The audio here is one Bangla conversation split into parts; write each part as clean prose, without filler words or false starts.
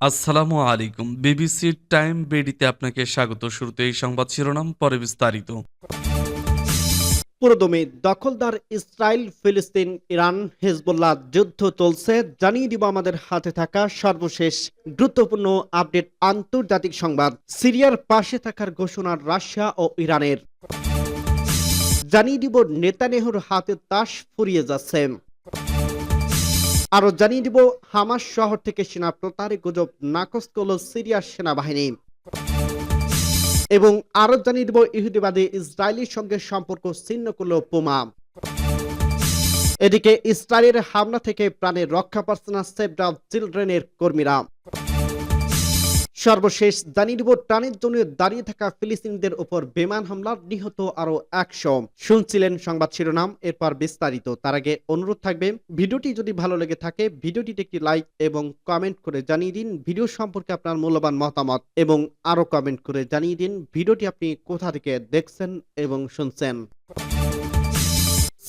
আসসালামু আলাইকুম। বিবিসি টাইম বেডিতে আপনাকে স্বাগত। শুরুতে এই সংবাদ শিরোনাম, পরে বিস্তারিত। পুরোদমে দখলদার ইসরায়েল, ফিলিস্তিন, ইরান, হিজবুল্লাহ যুদ্ধ চলছে। জানিয়ে দিব আমাদের হাতে থাকা সর্বশেষ গুরুত্বপূর্ণ আপডেট। আন্তর্জাতিক সংবাদ, সিরিয়ার পাশে থাকার ঘোষণা রাশিয়া ও ইরানের। জানিয়ে দিব নেতানিয়াহুর হাতে তাস ফুরিয়ে যাচ্ছে। আরো জানিয়ে দিব হামাস শহর থেকে সেনা প্রত্যাহারের গুজব নাকচ করল সিরিয়ার সেনাবাহিনী। এবং আরো জানিয়ে দিব ইহুদিবাদী ইসরায়েলের সঙ্গে সম্পর্ক ছিন্ন করল পুমা। এদিকে ইসরায়েলের হামলা থেকে প্রাণে রক্ষা পাচ্ছে না সেভ দ্য চিলড্রেনের কর্মীরা। সর্বশেষ জানিয়ে দিব টানের জন্য দাঁড়িয়ে থাকা ফিলিস্তিনিদের উপর বিমান হামলার নিহত আরো 100। শুনছিলেন সংবাদ শিরোনাম, এরপর বিস্তারিত। তার আগে অনুরোধ থাকবে, ভিডিওটি যদি ভালো লেগে থাকে ভিডিওটিতে একটি লাইক এবং কমেন্ট করে জানিয়ে দিন ভিডিও সম্পর্কে আপনার মূল্যবান মতামত, এবং আরো কমেন্ট করে জানিয়ে দিন ভিডিওটি আপনি কোথা থেকে দেখছেন এবং শুনছেন।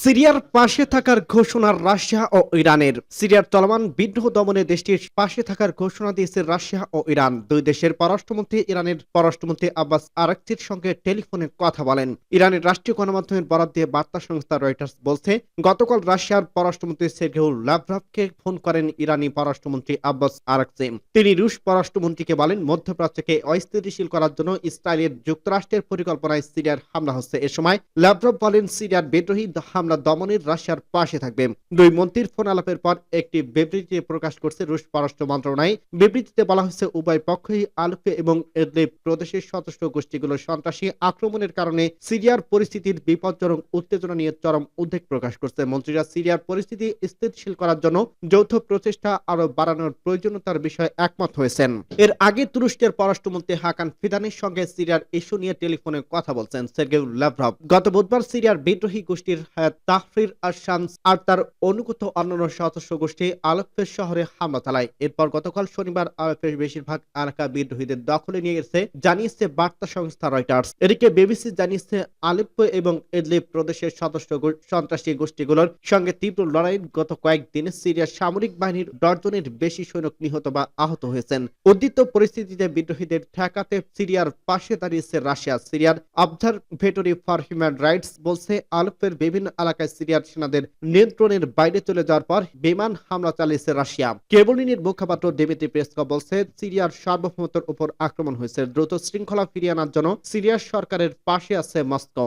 সিরিয়ার পাশে থাকার ঘোষণা রাশিয়া ও ইরানের। সিরিয়ার চলমান বিদ্রোহ দমনে দেশটির পাশে থাকার ঘোষণা দিয়েছে রাশিয়া ও ইরান। দুই দেশের পররাষ্ট্রমন্ত্রী ইরানের পররাষ্ট্রমন্ত্রী আব্বাস আরাকচির সঙ্গে টেলিফোনে কথা বলেন। ইরানের রাষ্ট্রীয় গণমাধ্যমের বরাত দিয়ে বার্তা সংস্থা রয়টার্স বলছে, গতকাল রাশিয়ার পররাষ্ট্রমন্ত্রী সের্গেই লাভরভকে ফোন করেন ইরানি পররাষ্ট্রমন্ত্রী আব্বাস আরাকচি। তিনি রুশ পররাষ্ট্রমন্ত্রীকে বলেন, মধ্যপ্রাচ্যকে অস্থিতিশীল করার জন্য ইসরায়েলের যুক্তরাষ্ট্রের পরিকল্পনায় সিরিয়ার হামলা হচ্ছে। এ সময় লাভরভ বলেন, সিরিয়ার বিদ্রোহী হামলা দমনের রাশিয়ার পাশে থাকবে। দুই মন্ত্রীর ফোন আলাপের পর একটি বিবৃতি প্রকাশ করছে রুশ পররাষ্ট্র মন্ত্রণালয়। বিবৃতিতে বলা হয়েছে, উভয় পক্ষই আলেপ্পো এবং ইদলিব প্রদেশের সশস্ত্র গোষ্ঠীগুলোর সন্ত্রাসী আক্রমণের কারণে সিরিয়ার পরিস্থিতির বিপজ্জনক উত্তেজনা নিয়ে চরম উদ্বেগ প্রকাশ করছে। মন্ত্রীরা সিরিয়ার পরিস্থিতি স্থিতিশীল করার জন্য যৌথ প্রচেষ্টা আরো বাড়ানোর প্রয়োজনীয়তার বিষয়ে একমত হয়েছেন। এর আগে তুরস্কের পররাষ্ট্রমন্ত্রী হাকান ফিদানের সঙ্গে সিরিয়ার ইস্যু নিয়ে টেলিফোনে কথা বলছেন সের্গেই লাভরভ। গত বুধবার সিরিয়ার বিদ্রোহী গোষ্ঠীর হায়াত তাহরির আশ-শামস আর তার অনুগত অন্যান্য সদস্য গোষ্ঠী আলেপ্পো শহরে হামলা চালায়। এরপর গতকাল শনিবার আলেপ্পোর বেশিরভাগ এলাকা বিদ্রোহীদের দখলে নিয়ে গেছে, জানিয়েছে বার্তা সংস্থা রয়টার্স। এদিকে বিবিসি জানিয়েছে, আলেপ্পো এবং ইদলিব প্রদেশের সন্ত্রাসী গোষ্ঠীগুলোর সঙ্গে তীব্র লড়াই গত কয়েকদিনে সিরিয়ার সামরিক বাহিনীর ডজনের বেশি সৈনিক নিহত বা আহত হয়েছেন। উদ্বিগ্ন পরিস্থিতিতে বিদ্রোহীদের ঠেকাতে সিরিয়ার পাশে দাঁড়িয়েছে রাশিয়া। সিরিয়ার অবজারভেটরি ফর হিউম্যান রাইটস বলছে, আলেপ্পোর বিভিন্ন এলাকায় সিরিয়ার সেনাদের নিয়ন্ত্রণের বাইরে চলে যাওয়ার পর বিমান হামলা চালিয়েছে রাশিয়া। কেবলিনের মুখপাত্র দিমিত্রি পেসকভ বলছে, সিরিয়ার সার্বভৌমত্বের উপর আক্রমণ হয়েছে। দ্রুত শৃঙ্খলা ফিরিয়ে আনার জন্য সিরিয়ার সরকারের পাশে আছে মস্কো।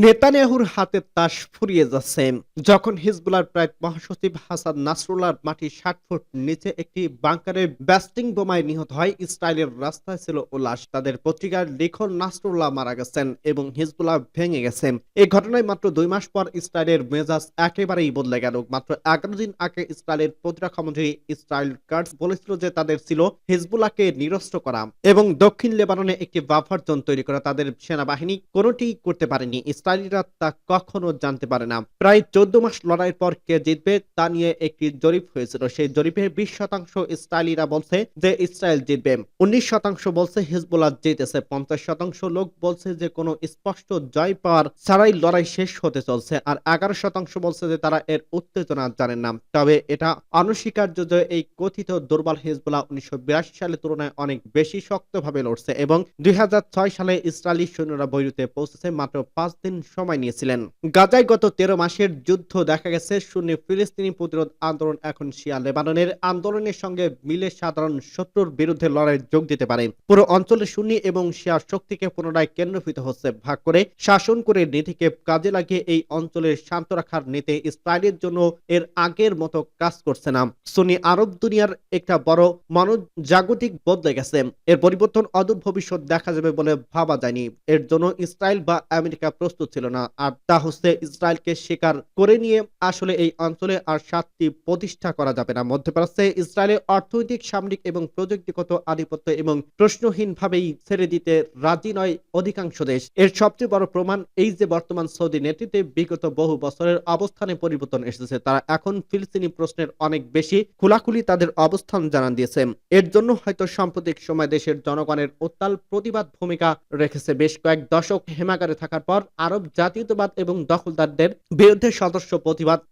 নেতানিয়াহুর হাতে তাস ফুরিয়ে যাচ্ছে। যখন হিজবুল্লাহর প্রায় মহাসচিব হাসান নাসরুল্লাহর মাটি 60 ফুট নিচে একটি বাংকারে ব্যাস্টিং বোমায় নিহত হয়, ইসরায়েলের রাস্তায় ছিল উল্লাস। তাদের পত্রিকার লিখন নাসরুল্লাহ মারা গেছেন এবং হিজবুল্লাহ ভেঙে গেছে। এই ঘটনায় মাত্র 2 মাস পর ইসরায়েলের মেজাজ একেবারেই বদলে গেল। মাত্র 11 দিন আগে ইসরায়েলের প্রতিরক্ষামন্ত্রী ইসরায়েল কাটস বলেছিল যে তাদের ছিল হিজবুল্লাহকে নিরস্ত্র করা এবং দক্ষিণ লেবাননে একটি বাফার জোন তৈরি করা। তাদের সেনাবাহিনী কোনোটি করতে পারেনি। ইসরায়েলিরা তা কখনো জানতে পারে না। প্রায় 14 মাস লড়াইয়ের পর কে জিতবে তা নিয়ে একটি জরিপ হয়েছিল। সেই জরিপে 20% ইসরায়েলিরা বলছে যে ইসরায়েল জিতবে, 19% বলছে হিজবুল্লাহ জিতেছে, 50% লোক বলছে যে কোনো স্পষ্ট জয় পাওয়ার ছাড়াই লড়াই শেষ হতে চলছে, আর 11% বলছে যে তারা এর উত্তেজনা জানেন না। তবে এটা অনস্বীকার্য যে এই কথিত দুর্বল হিজবুল্লাহ 1982 সালের তুলনায় অনেক বেশি শক্তভাবে লড়ছে এবং 2006 সালে ইসরায়েলি সৈন্যরা বৈরুতে পৌঁছেছে মাত্র 5 দিন সময় নিয়েছিলেন। গাজায় গত 13 মাসের যুদ্ধ দেখা গেছে। সুন্নি ফিলিস্তিনি প্রতিরোধ আন্দোলন এখন শিয়া লেবাননের আন্দোলনের সঙ্গে মিলে সাধারণ শত্রুর বিরুদ্ধে লড়াই যোগ দিতে পারে। পুরো অঞ্চলে সুন্নি এবং শিয়া শক্তিকে পুনরায় কেন্দ্রীভূত হচ্ছে। ভাগ করে শাসন করে নীতিকে কাজে লাগিয়ে এই অঞ্চলের শান্ত রাখার নীতি ইসরায়েলের জন্য এর আগের মতো কাজ করছে না। সুন্নি আরব দুনিয়ার একটা বড় মনোজাগতিক বদলে গেছে। এর পরিবর্তন অদূর ভবিষ্যৎ দেখা যাবে বলে ভাবা যায়নি। এর জন্য ইসরায়েল বা আমেরিকা প্রস্তুত ছিল না। আর তা হচ্ছে ইসরায়েলকে স্বীকার করে নিয়ে আসলে এই অঞ্চলে আর শান্তি প্রতিষ্ঠা করা যাবে না। মধ্যপ্রাচ্যে ইসরায়েলের অর্থনৈতিক, সামরিক এবং প্রযুক্তিগত আধিপত্য এবং প্রশ্নহীনভাবেই ছেড়ে দিতে রাজি নয় অধিকাংশ দেশ। এর সবচেয়ে বড় প্রমাণ এই যে বর্তমান সৌদি নেতৃত্বে বিগত বহু বছরের অবস্থানে পরিবর্তন এসেছে। তারা এখন ফিলিস্তিনি প্রশ্নের অনেক বেশি খোলাখুলি তাদের অবস্থান জানান দিয়েছে। এর জন্য হয়তো সাম্প্রতিক সময় দেশের জনগণের উত্তাল প্রতিবাদ ভূমিকা রেখেছে। বেশ কয়েক দশক হেমাগারে থাকার পর আরব জাতীয়তাবাদ এবং দখলদারদের বিরুদ্ধে সদস্য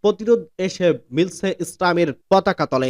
প্রতিরোধ এসে মিলছে ইসলামের পতাকা তলে।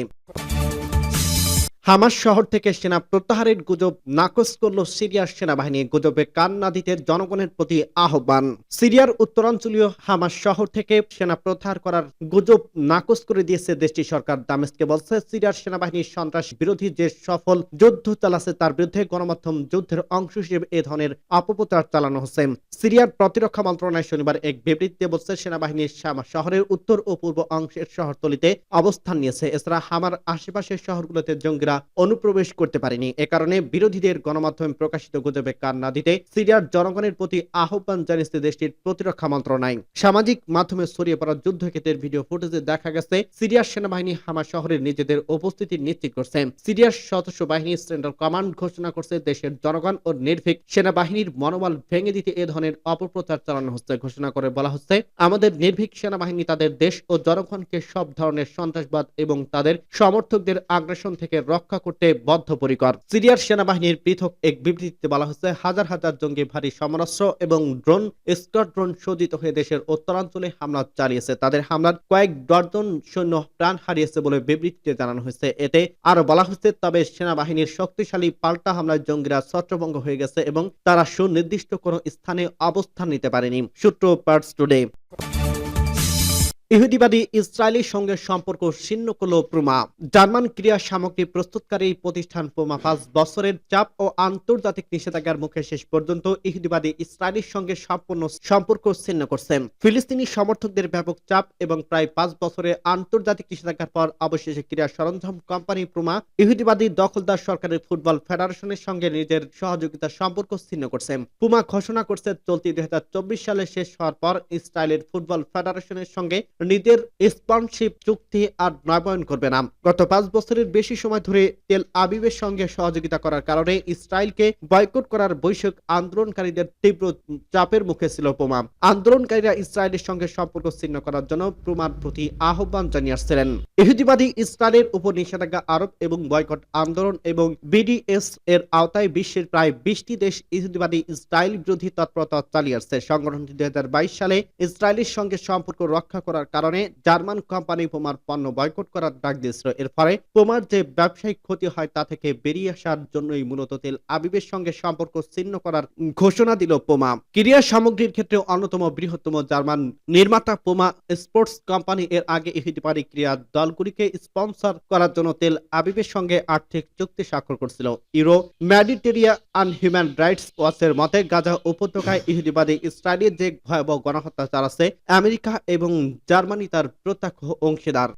হামাস শহর থেকে সেনা প্রত্যাহারের গুজব নাকচ করল সিরিয়ার সেনাবাহিনী। গুজবে কান না দিতে জনগণের প্রতি আহ্বান। সিরিয়ার উত্তরাঞ্চলীয় হামাস শহর থেকে সেনা প্রত্যাহার করার গুজব নাকচ করে দিয়েছে দেশটির সরকার। দামেস্কে বলছে, সিরিয়ার সেনাবাহিনীর সন্ত্রাস বিরোধী যে সফল যুদ্ধ চালাচ্ছে তার বিরুদ্ধে গণমাধ্যম যুদ্ধের অংশ হিসেবে এ ধরনের অপপ্রচার চালানো হচ্ছে। সিরিয়ার প্রতিরক্ষা মন্ত্রণালয় শনিবার এক বিবৃতিতে বলছে, সেনাবাহিনীর হামা শহরের উত্তর ও পূর্ব অংশের শহরতলিতে অবস্থান নিয়েছে। এছাড়া হামার আশেপাশের শহরগুলোতে জঙ্গিরা অনুপ্রবেশ করতে পারেনি। এ কারণে বিরোধীদের গণমাধ্যমে প্রকাশিত গুজবে কান না দিতে সিরিয়ার জনগণের প্রতি আহ্বান জানিয়েছে দেশটির প্রতিরক্ষা মন্ত্রণালয়। সামাজিক মাধ্যমে ছড়িয়ে পড়া যুদ্ধক্ষেত্রের ভিডিও ফুটেজে দেখা গেছে, সিরিয়ার সেনাবাহিনী হামা শহরে নিজেদের উপস্থিতি নিশ্চিত করছে। সিরিয়ার সদস্য বাহিনী সেন্ট্রাল কমান্ড ঘোষণা করছে, দেশের জনগণ ও নির্ভীক সেনাবাহিনীর মনোবল ভেঙে দিতে এ ধরনের অপপ্রচার চালানো হচ্ছে। ঘোষণা করে বলা হচ্ছে, আমাদের নির্ভীক সেনাবাহিনী তাদের দেশ ও জনগণকে সব ধরনের সন্ত্রাসবাদ এবং তাদের সমর্থকদের আগ্রাসন থেকে রক্ষা করতে বদ্ধপরিকর। সিরিয়ার সেনাবাহিনীর পৃথক এক বিবৃতিতে বলা হচ্ছে, হাজার হাজার জঙ্গি ভারী সমরাস্ত্র এবং ড্রোন স্কোয়াড্রন সজ্জিত হয়ে দেশের উত্তরাঞ্চলে হামলা চালিয়েছে। তাদের হামলার কয়েক ডজন সৈন্য প্রাণ হারিয়েছে বলে বিবৃতিতে জানানো হয়েছে। এতে আরো বলা হচ্ছে, তবে সেনাবাহিনীর শক্তিশালী পাল্টা হামলায় জঙ্গিরা ছত্রভঙ্গ হয়ে গেছে এবং তারা সুনির্দিষ্ট কোনো স্থানে অবস্থান নিতে পারেনি। সূত্র পার্টস টুডে। ইহুদিবাদী ইসরায়েলের সঙ্গে সম্পর্ক ছিন্ন করল পুমা। জার্মান ক্রীড়া সামগ্রী প্রস্তুতকারী প্রতিষ্ঠান পুমা 5 বছরের চাপ ও আন্তর্জাতিক নিষেধাজ্ঞার মুখে শেষ পর্যন্ত ইহুদিবাদী ইসরায়েলের সঙ্গে সম্পূর্ণ সম্পর্ক ছিন্ন করছে। ফিলিস্তিনি সমর্থকদের ব্যাপক চাপ এবং প্রায় 5 বছরের আন্তর্জাতিক নিষেধাজ্ঞার পর অবশেষে ক্রীড়া সরঞ্জাম কোম্পানি পুমা ইহুদিবাদী দখলদার সরকারের ফুটবল ফেডারেশনের সঙ্গে নিজের সহযোগিতার সম্পর্ক ছিন্ন করছে। পুমা ঘোষণা করছে, চলতি 2024 সালে শেষ হওয়ার পর ইসরায়েলের ফুটবল ফেডারেশনের সঙ্গে নিজের স্পন্সরশিপ চুক্তি আর নবায়ন করবে না। গত 5 বছরের বেশি সময় ধরে তেল আবিবের সঙ্গে সহযোগিতা করার কারণে ইসরায়েলকে বয়কট করার বৈশ্বিক আন্দোলনকারীদের তীব্র চাপের মুখে ছিল পুমা। আন্দোলনকারীরা ইসরায়েলের সঙ্গে সম্পর্ক ছিন্ন করার জন্য পুমার প্রতি আহ্বান জানিয়ে আসছিলেন। ইহুদিবাদী ইসরায়েলের উপর নিষেধাজ্ঞা আরোপ এবং বয়কট আন্দোলন এবং বিডিএস এর আওতায় বিশ্বের প্রায় 20টি দেশ ইহুদিবাদী ইসরায়েল বিরোধী তৎপরতা চালিয়ে আসছে। সংগঠনটি 2022 সালে ইসরায়েলের সঙ্গে সম্পর্ক রক্ষা করার কারণে জার্মান কোম্পানি পুমার পণ্য বয়কট করার ডাক দিয়েছিল। এর ফলে পুমার যে ব্যবসায়িক ক্ষতি হয় তা থেকে বেরিয়ে আসার জন্যই মূলত তেল আবিবের সঙ্গে সম্পর্ক ছিন্ন করার ঘোষণা দিল পুমা। ক্রীড়া সামগ্রীর ক্ষেত্রে অন্যতম বৃহত্তম জার্মান নির্মাতা পুমা স্পোর্টস কোম্পানি এর আগে ইহুদিবাদী ক্রীড়া দলগুলিকে স্পন্সর করার জন্য তেল আবিবের সঙ্গে আর্থিক চুক্তি স্বাক্ষর করছিল। ইউরো মেডিটেরিয়ান হিউম্যান রাইটস ওয়াচের মতে, গাজা উপত্যকায় ইহুদিবাদী ইসরায়েলের যে ভয়াবহ গণহত্যা চালাচ্ছে, আমেরিকা এবং জার্মানি তার প্রত্যক্ষ অংশীদার।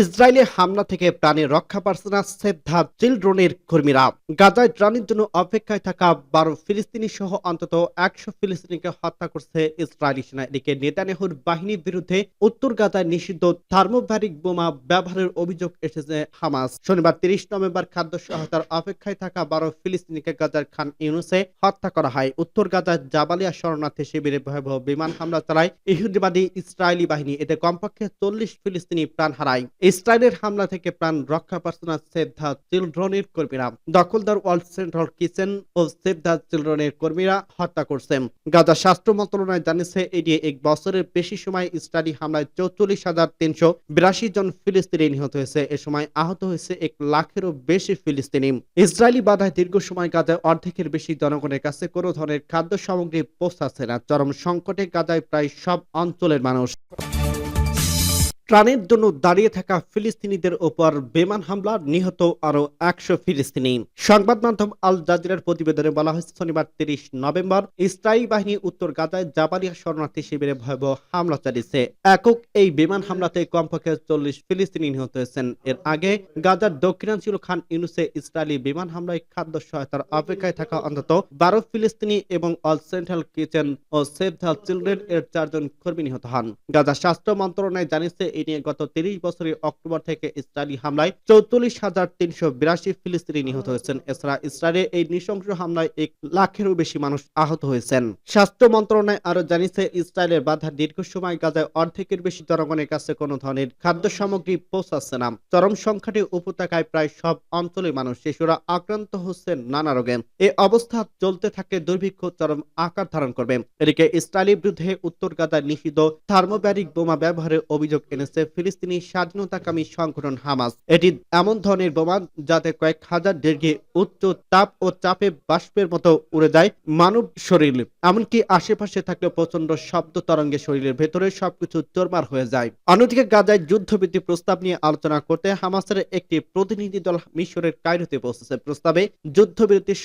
ইসরায়েলে হামলা থেকে প্রাণে রক্ষা পাচ্ছে না সেভ দ্য চিলড্রেনের কর্মীরা। গাজায় ত্রাণের জন্য অপেক্ষায় থাকা 12 ফিলিস্তিনি সহ অন্তত 100 ফিলিস্তিনিকে হত্যা করছে ইসরায়েলি সেনা। এদিকে নেতানিয়াহুর বাহিনীর বিরুদ্ধে উত্তর গাজায় নিষিদ্ধ থার্মোব্যারিক বোমা ব্যবহারের অভিযোগ এসেছে হামাস। শনিবার 30 নভেম্বর খাদ্য সহায়তার অপেক্ষায় থাকা 12 ফিলিস্তিনিকে গাজার খান ইউনুসে হত্যা করা হয়। উত্তর গাজার জাবালিয়া শরণার্থী শিবিরে ভয়াবহ বিমান হামলা চালায় ইহুদিবাদী ইসরায়েলি বাহিনী। এতে কমপক্ষে 40 ফিলিস্তিনি প্রাণ হারায়। ইসরায়েলের হামলা থেকে প্রাণ রক্ষা পাচ্ছে না সেভ দ্য চিলড্রেনের কর্মীরা। দখলদার ওয়ার্ল্ড সেন্ট্রাল কিচেন ও সেভ দ্য চিলড্রেনের কর্মীরা হত্যা করছেন। গাজা স্বাস্থ্য মন্ত্রণালয় জানিয়েছে, এদিকে এক বছরের বেশি সময় ইসরায়েলি হামলায় 44,382 জন ফিলিস্তিনি নিহত হয়েছে। এ সময় আহত হয়েছে 1 লাখেরও বেশি ফিলিস্তিনি। ইসরায়েলি বাধায় দীর্ঘ সময় গাজায় অর্ধেকের বেশি জনগণের কাছে কোনো ধরনের খাদ্য সামগ্রী পৌঁছাচ্ছে না। চরম সংকটে গাজায় প্রায় সব অঞ্চলের মানুষ। ত্রাণের জন্য দাঁড়িয়ে থাকা ফিলিস্তিনিদের উপর বিমান হামলা, নিহত আরো 100 ফিলিস্তিনি। সংবাদ মাধ্যম আল জাজিরার প্রতিবেদনে বলা হয়েছে, শনিবার 30 নভেম্বর ইসরায়েলি বাহিনী উত্তর গাজায় জাবালিয়া শরণার্থী শিবিরে ভয়াবহ হামলা চালিয়েছে। একক এই বিমান হামলাতে কমপক্ষে 40 ফিলিস্তিনি নিহত হয়েছেন। এর আগে গাজার দক্ষিণাঞ্চল খান ইউনুসে ইসরায়েলি বিমান হামলায় খাদ্য সহায়তার অপেক্ষায় থাকা অন্তত 12 ফিলিস্তিনি এবং অল সেন্ট্রাল কিচেন ও সেভ দ্য চিলড্রেন এর 4 জন কর্মী নিহত হন। গাজা স্বাস্থ্য মন্ত্রণালয় জানিয়েছে, এ নিয়ে গত 30 বছরের অক্টোবর থেকে ইসরায়েলি হামলায় 44,382 ফিলিস্তিনি নিহত হয়েছেন। এছাড়া ইসরায়েলের এই নৃশংস হামলায় 1 লাখেরও বেশি মানুষ আহত হয়েছেন। স্বাস্থ্য মন্ত্রণালয় আরো জানিয়েছে, ইসরায়েলের বাধা দীর্ঘ সময় গাজায় অর্ধেকের বেশি জনগণের কাছে কোনো ধরনের খাদ্য সামগ্রী পৌঁছাচ্ছে না। চরম সংকটে উপত্যকায় প্রায় সব অঞ্চলের মানুষ, শিশুরা আক্রান্ত হচ্ছেন নানা রোগে। এই অবস্থা চলতে থাকে দুর্ভিক্ষ চরম আকার ধারণ করবে। এদিকে ইসরায়েলের বিরুদ্ধে উত্তর গাজায় নিষিদ্ধ থার্মোব্যারিক বোমা ব্যবহারের অভিযোগ এনেছে এনেছে ফিলিস্তিনি স্বাধীনতাকামী সংগঠন হামাস। এটি এমন ধরনের বোমা যাতে কয়েক হাজার ডিগ্রি উচ্চ তাপ ও চাপে বাষ্পের মতো উড়ে যায় মানব শরীর, এমনকি আশেপাশে থাকলে প্রচন্ড শব্দ তরঙ্গে শরীরের ভেতরে সবকিছু চোরমার হয়ে যায়। অন্যদিকে গাজায় যুদ্ধবিরতি প্রস্তাব নিয়ে আলোচনা করতে হামাসের একটি প্রতিনিধি দল মিশরের কায়রোতে পৌঁছেছে। প্রস্তাবে যুদ্ধবিরতির সময়